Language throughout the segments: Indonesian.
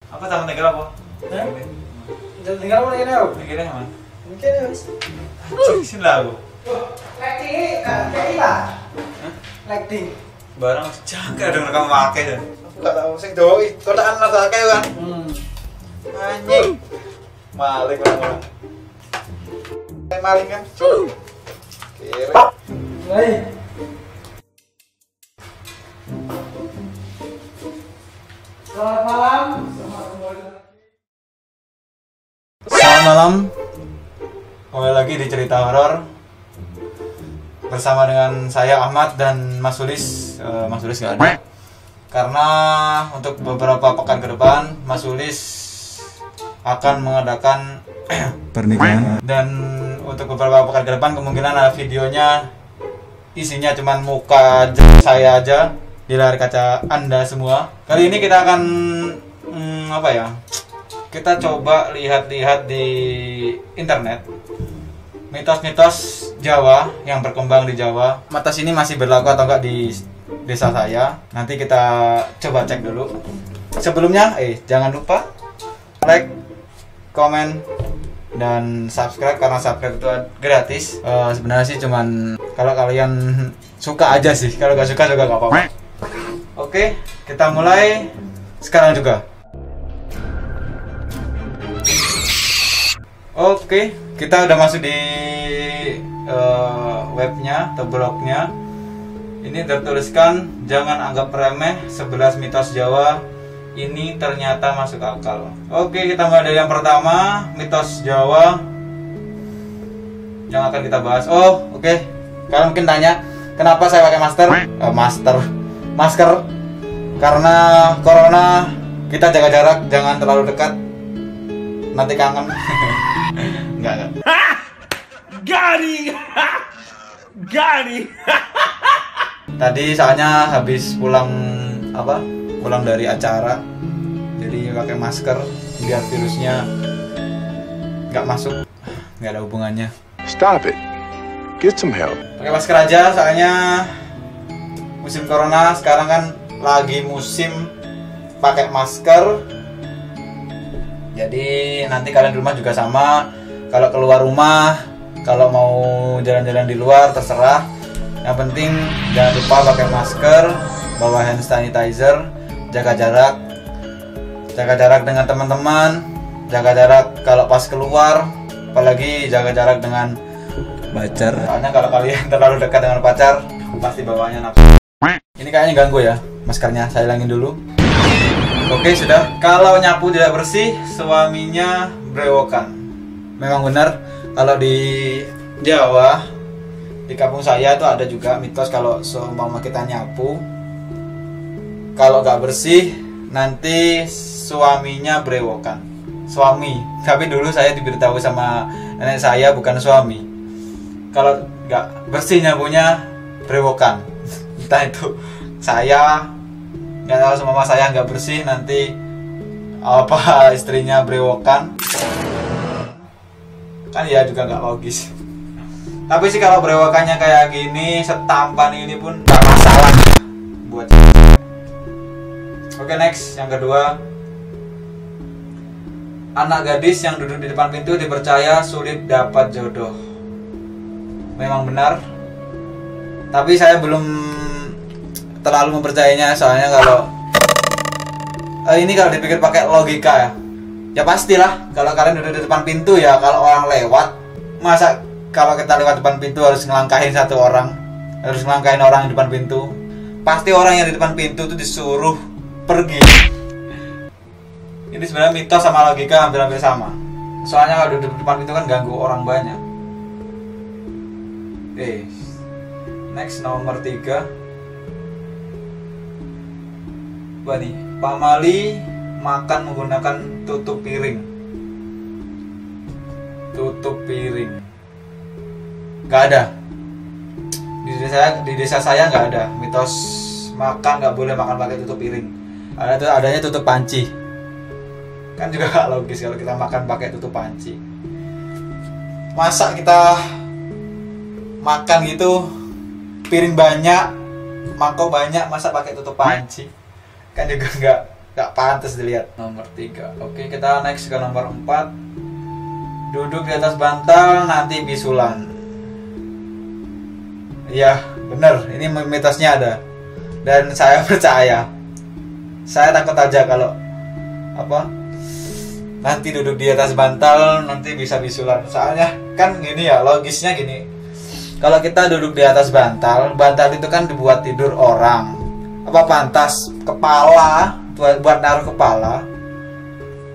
Apa sama negara apa? Tinggal apa lagi nih? Negara yang mana? Mungkin harus. Sini lah aku. Lighting, kayak lah. Lighting. Barang jaga dong kamu pakai deh. Enggak tahu sing doi, kotakan rasa kayak kan. Anjing. Maling orang-orang. Kayak maling kan. Kira. Hai. Selamat malam. Selamat malam. Kembali lagi di cerita horor bersama dengan saya Ahmad dan Mas Sulis. Mas Sulis nggak ada karena untuk beberapa pekan ke depan Mas Sulis akan mengadakan pernikahan, dan untuk beberapa pekan ke depan kemungkinan ada videonya isinya cuman muka saya aja di layar kaca Anda semua. Kali ini kita akan kita coba lihat-lihat di internet mitos-mitos Jawa yang berkembang di Jawa. Mitos ini masih berlaku atau enggak di desa saya? Nanti kita coba cek dulu. Sebelumnya, jangan lupa like, komen, dan subscribe karena subscribe itu gratis. Sebenarnya sih cuman kalau kalian suka aja sih. Kalau nggak suka juga nggak apa-apa. Oke, kita mulai sekarang juga. Oke, kita udah masuk di webnya atau blognya. Ini tertuliskan jangan anggap remeh 11 mitos Jawa ini ternyata masuk akal. Oke, kita mulai dari yang pertama, mitos Jawa yang akan kita bahas. Oke. Kalian mungkin tanya, kenapa saya pakai masker? Karena corona, kita jaga jarak, jangan terlalu dekat. Nanti kangen. Enggak. Gari. Tadi soalnya habis pulang dari acara, jadi pakai masker biar virusnya nggak masuk, nggak ada hubungannya. Stop it, get some help. Pakai masker aja, soalnya musim corona sekarang kan lagi musim pakai masker. Jadi nanti kalian di rumah juga sama. Kalau keluar rumah, kalau mau jalan-jalan di luar terserah. Yang penting jangan lupa pakai masker, bawa hand sanitizer, jaga jarak dengan teman-teman, jaga jarak kalau pas keluar, apalagi jaga jarak dengan pacar. Soalnya kalau kalian terlalu dekat dengan pacar, pasti bawaannya nafsu. Ini kayaknya ganggu ya, maskernya saya hilangin dulu. Oke, sudah. Kalau nyapu tidak bersih, suaminya brewokan. Memang benar, kalau di Jawa, di kampung saya itu ada juga mitos kalau seumpama kita nyapu, kalau nggak bersih nanti suaminya brewokan. Suami, tapi dulu saya diberitahu sama nenek saya bukan suami. Kalau nggak bersih nyapunya brewokan. Entah itu saya nggak tahu, sama mama saya nggak bersih nanti apa istrinya brewokan. Kan ya juga nggak logis. Tapi sih kalau brewokannya kayak gini, setampan ini pun nggak masalah buat. Oke, next, yang kedua, anak gadis yang duduk di depan pintu dipercaya sulit dapat jodoh. Memang benar, tapi saya belum terlalu mempercayainya. Soalnya kalau ini kalau dipikir pakai logika ya pastilah kalau kalian duduk di depan pintu ya, kalau orang lewat, masa kalau kita lewat depan pintu harus ngelangkahin satu orang, harus ngelangkahin orang di depan pintu. Pasti orang yang di depan pintu itu disuruh pergi. Ini sebenarnya mitos sama logika hampir-hampir sama. Soalnya kalau duduk di depan pintu kan ganggu orang banyak. Next, nomor 3. Nih, pamali makan menggunakan tutup piring. Gak ada. Di desa saya nggak ada mitos makan nggak boleh makan pakai tutup piring. Adanya tutup panci. Kan juga gak logis kalau kita makan pakai tutup panci. Masa kita makan gitu, piring banyak, mangkok banyak, masa pakai tutup panci? Kan juga Gak pantas dilihat. Nomor 3. Oke, kita next ke nomor 4. Duduk di atas bantal nanti bisulan. Iya, bener. Ini mitosnya ada. Dan saya percaya. Saya takut aja kalau nanti duduk di atas bantal nanti bisa bisulan. Soalnya kan gini ya, logisnya gini. Kalau kita duduk di atas bantal, bantal itu kan dibuat tidur orang. Apa pantas kepala buat naruh kepala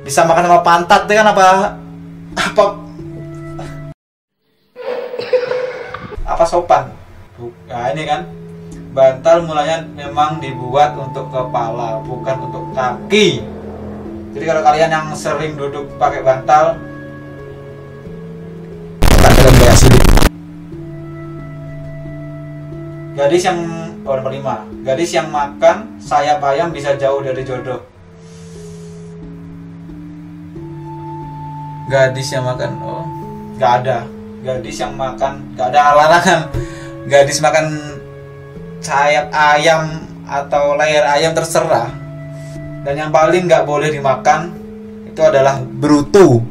bisa makan sama pantat itu kan apa sopan. Nah ini kan bantal mulanya memang dibuat untuk kepala bukan untuk kaki. Jadi kalau kalian yang sering duduk pakai bantal, gadis yang nomor 5. Gadis yang makan sayap ayam bisa jauh dari jodoh. Gadis yang makan, nggak ada. Gadis yang makan, nggak ada larangan. Gadis makan sayap ayam atau leher ayam terserah. Dan yang paling nggak boleh dimakan itu adalah brutu.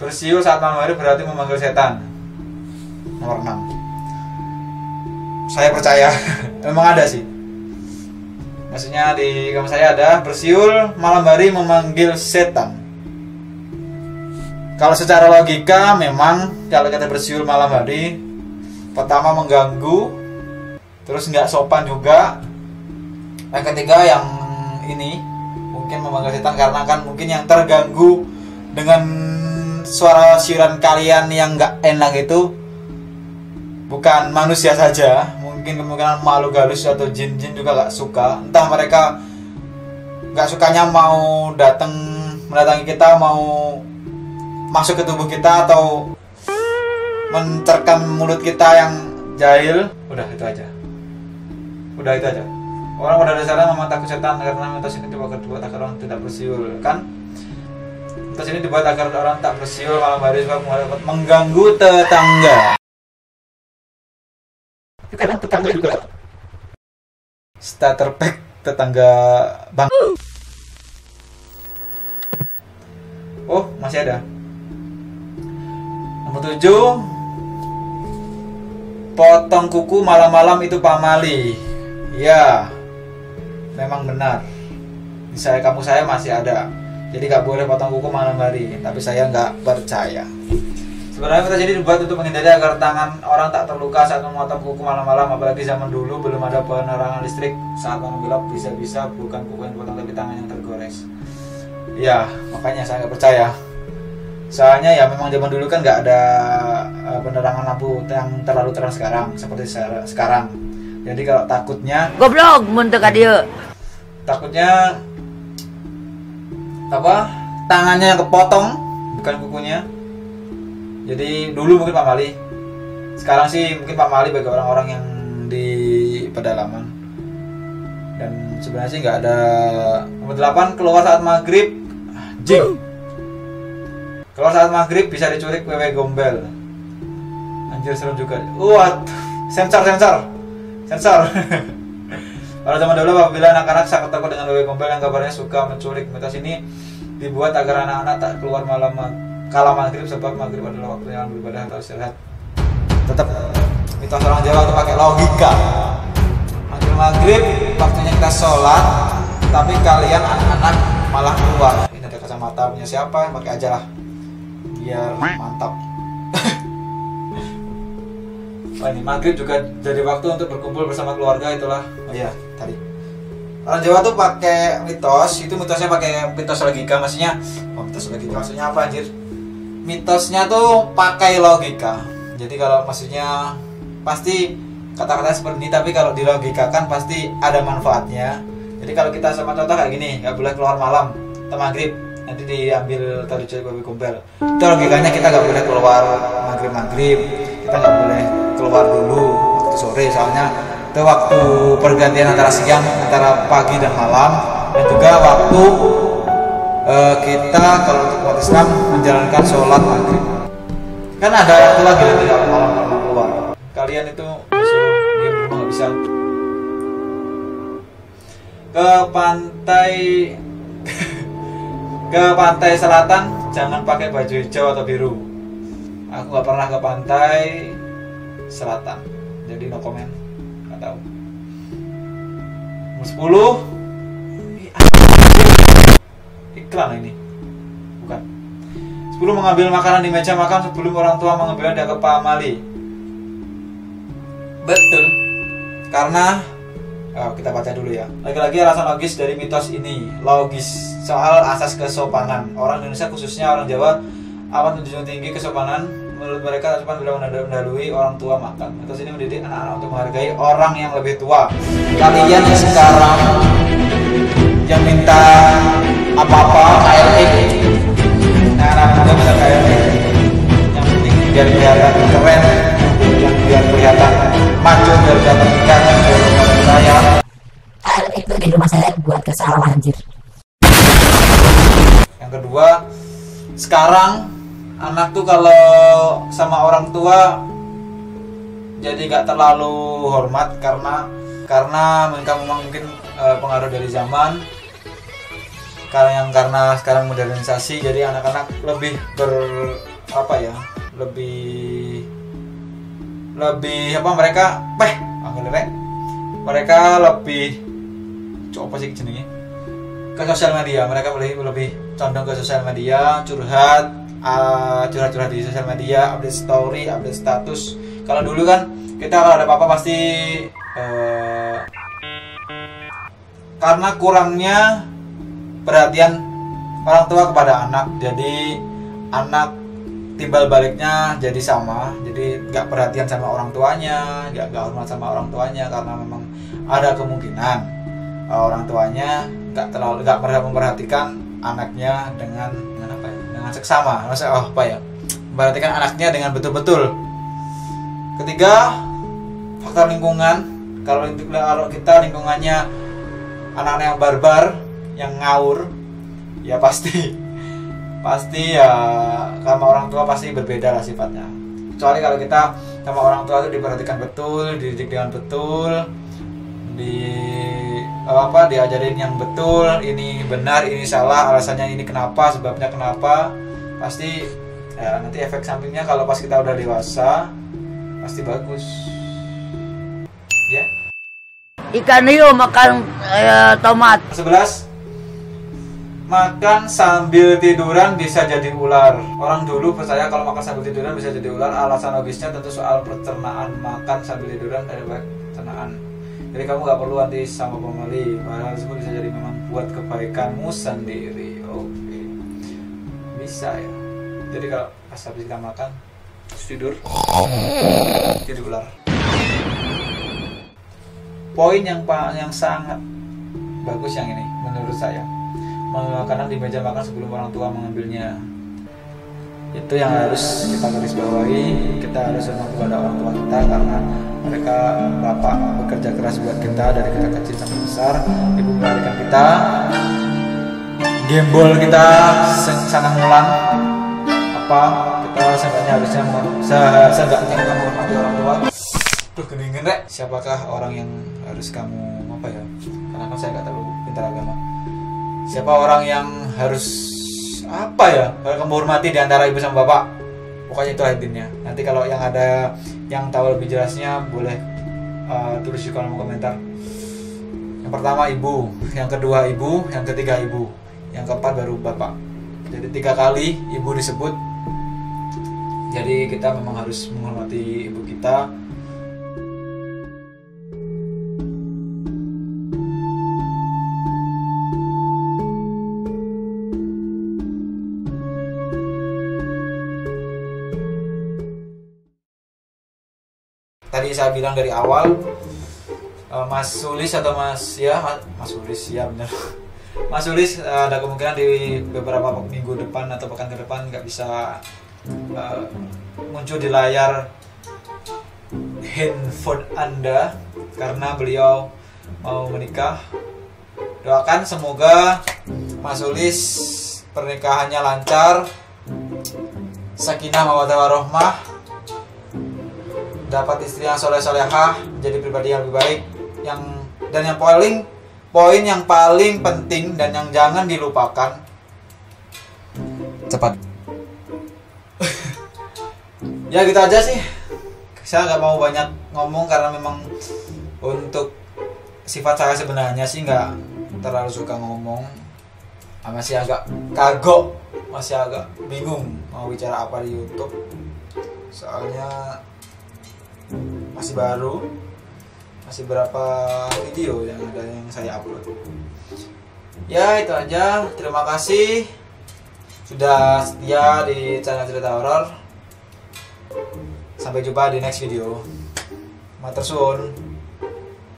Bersiul saat malam hari berarti memanggil setan. Nomor 6. Saya percaya memang ada sih. Maksudnya di kamar saya ada bersiul malam hari memanggil setan. Kalau secara logika memang kalau kita bersiul malam hari, pertama mengganggu, terus nggak sopan juga. Yang ketiga yang ini mungkin memanggil setan karena kan mungkin yang terganggu dengan suara siuran kalian yang nggak enak itu bukan manusia saja, mungkin kemungkinan makhluk halus atau jin-jin juga nggak suka. Entah mereka nggak sukanya mau mendatangi kita, mau masuk ke tubuh kita atau mencerkam mulut kita yang jahil. Udah itu aja. Orang pada dasarnya memang takut setan karena mitos ini dibuat agar orang tidak bersiul, kan? Mitos ini dibuat agar orang tak bersiul malam hari sebab dapat mengganggu tetangga. Karena tetangga juga starter pack tetangga bang. Oh, masih ada. Nomor 7. Potong kuku malam-malam itu pamali. Ya, memang benar. Di kampung saya masih ada. Jadi nggak boleh potong kuku malam hari. Tapi saya nggak percaya. Sebenarnya mitos ini dibuat untuk menghindari agar tangan orang tak terluka saat memotong kuku malam-malam. Apalagi zaman dulu belum ada penerangan listrik. Saat malam gelap bisa-bisa bukan kuku yang dipotong tapi tangan yang tergores. Ya, makanya saya nggak percaya. Soalnya ya memang zaman dulu kan nggak ada penerangan lampu yang terlalu terang seperti sekarang. Jadi kalau takutnya goblok muntuk dia. Takutnya tangannya kepotong bukan kukunya. Jadi dulu mungkin pamali. Sekarang sih mungkin pamali bagi orang-orang yang di pedalaman. Dan sebenarnya sih nggak ada. Nomor 8, keluar saat maghrib. Anjing. Keluar saat maghrib bisa diculik wewe gombel. Anjir serem juga. Sensor. Kalau zaman dulu apabila anak-anak sangat takut dengan wewe gombel yang kabarnya suka menculik. Mitos ini dibuat agar anak-anak tak keluar kala maghrib sebab maghrib adalah waktu yang beribadah atau istirahat. Tetap mitos orang Jawa itu pakai logika. Maghrib waktunya kita sholat, tapi kalian anak-anak malah keluar. Ini ada kacamata punya siapa? Pakai aja lah, biar mantap. Ini maghrib juga jadi waktu untuk berkumpul bersama keluarga, itulah. Tadi orang Jawa tuh pakai mitos, itu mitosnya pakai mitos logika, maksudnya mitos logika maksudnya apa anjir? Mitosnya tuh pakai logika. Jadi kalau maksudnya pasti kata-kata seperti ini, tapi kalau dilogikakan pasti ada manfaatnya. Jadi kalau kita sama contoh kayak gini, nggak boleh keluar malam atau maghrib, nanti diambil atau diculik babi gombel. Itu logikanya kita nggak boleh keluar maghrib, kita nggak boleh keluar dulu waktu sore, soalnya itu waktu pergantian antara siang, antara pagi dan malam, dan juga waktu kita kalau untuk umat Islam menjalankan sholat maghrib. Kan ada waktu lagi nanti kalau malam keluar. Kalian itu disuruh diam di rumah nggak bisa. ke pantai ke pantai selatan jangan pakai baju hijau atau biru. Aku nggak pernah ke pantai selatan, jadi no comment, nggak tahu. Nomor 10 iklan ini bukan. 10 mengambil makanan di meja makan sebelum orang tua mengambilnya ke pamali. Betul, karena kita baca dulu ya. Lagi-lagi alasan logis dari mitos ini. Logis soal asas kesopanan. Orang Indonesia khususnya orang Jawa amat menjunjung tinggi kesopanan. Menurut mereka tak sopan bila mendahului orang tua makan. Mitos ini mendidik anak-anak untuk menghargai orang yang lebih tua. Kalian yang sekarang yang minta apa-apa KLX, nah anak muda bisa KLX. Yang penting biar kelihatan keren, yang biar kelihatan maco, biar kelihatan ikan, saya. Itu di rumah saya buat kesalahan anjir. Yang kedua, sekarang anak tuh kalau sama orang tua jadi gak terlalu hormat karena mereka memang mungkin pengaruh dari zaman. Karena sekarang modernisasi, jadi anak-anak lebih mereka lebih coba sih jenenge ke sosial media. Mereka lebih condong ke sosial media, curhat di sosial media, update story, update status. Kalau dulu kan kita kalau ada apa-apa pasti karena kurangnya perhatian orang tua kepada anak, jadi anak timbal baliknya jadi sama, jadi nggak perhatian sama orang tuanya, nggak hormat sama orang tuanya, karena memang ada kemungkinan orang tuanya nggak pernah memperhatikan anaknya dengan seksama, memperhatikan anaknya dengan betul-betul. Ketiga, faktor lingkungan. Kalau kita lingkungannya anak-anak yang barbar, yang ngawur, ya pasti ya sama orang tua pasti berbeda lah sifatnya. Kecuali kalau kita sama orang tua itu diperhatikan betul, dididik dengan betul, diajarin yang betul, ini benar, ini salah, alasannya ini kenapa, sebabnya kenapa, pasti ya, nanti efek sampingnya kalau pas kita udah dewasa pasti bagus ya. Ikan hiu makan tomat. 11. Makan sambil tiduran bisa jadi ular. Orang dulu percaya kalau makan sambil tiduran bisa jadi ular. Alasan logisnya tentu soal pencernaan. Makan sambil tiduran dari baik pencernaan. Jadi kamu gak perlu anti sama pembeli. Hal tersebut bisa jadi memang buat kebaikanmu sendiri. Oke. Bisa ya. Jadi kalau pas habis kita makan terus tidur jadi ular. Poin yang sangat bagus yang ini menurut saya, makanan di meja makan sebelum orang tua mengambilnya. Itu yang harus kita garis bawahi. Kita harus hormat kepada orang tua kita karena mereka bapak bekerja keras buat kita dari kita kecil sampai besar. Ibu melahirkan kita, gembol kita sangat mulan. Kita harusnya menghormati orang tua. Tuh keningan rek. Siapakah orang yang harus kamu karena kan saya nggak terlalu pintar agama. Siapa orang yang harus kamu hormati di antara ibu sama bapak? Pokoknya itu intinya. Nanti kalau yang ada yang tahu lebih jelasnya boleh tulis di kolom komentar. Yang pertama ibu, yang kedua ibu, yang ketiga ibu, yang keempat baru bapak. Jadi 3 kali ibu disebut. Jadi kita memang harus menghormati ibu kita. Tadi saya bilang dari awal, Mas Sulis atau Mas Sulis ya benar. Mas Sulis ada kemungkinan di beberapa minggu depan atau pekan ke depan nggak bisa muncul di layar handphone Anda karena beliau mau menikah. Doakan semoga Mas Sulis pernikahannya lancar, sakinah mawaddah warahmah, dapat istri yang soleh-solehah, jadi pribadi yang lebih baik, dan yang paling poin yang paling penting dan yang jangan dilupakan. Cepat. Ya gitu aja sih. Saya nggak mau banyak ngomong karena memang untuk sifat saya sebenarnya sih nggak terlalu suka ngomong. Masih agak kagok, masih agak bingung mau bicara apa di YouTube. Soalnya masih baru, masih berapa video yang ada yang saya upload. Ya itu aja. Terima kasih sudah setia di channel cerita horor. Sampai jumpa di next video. Matur suwun.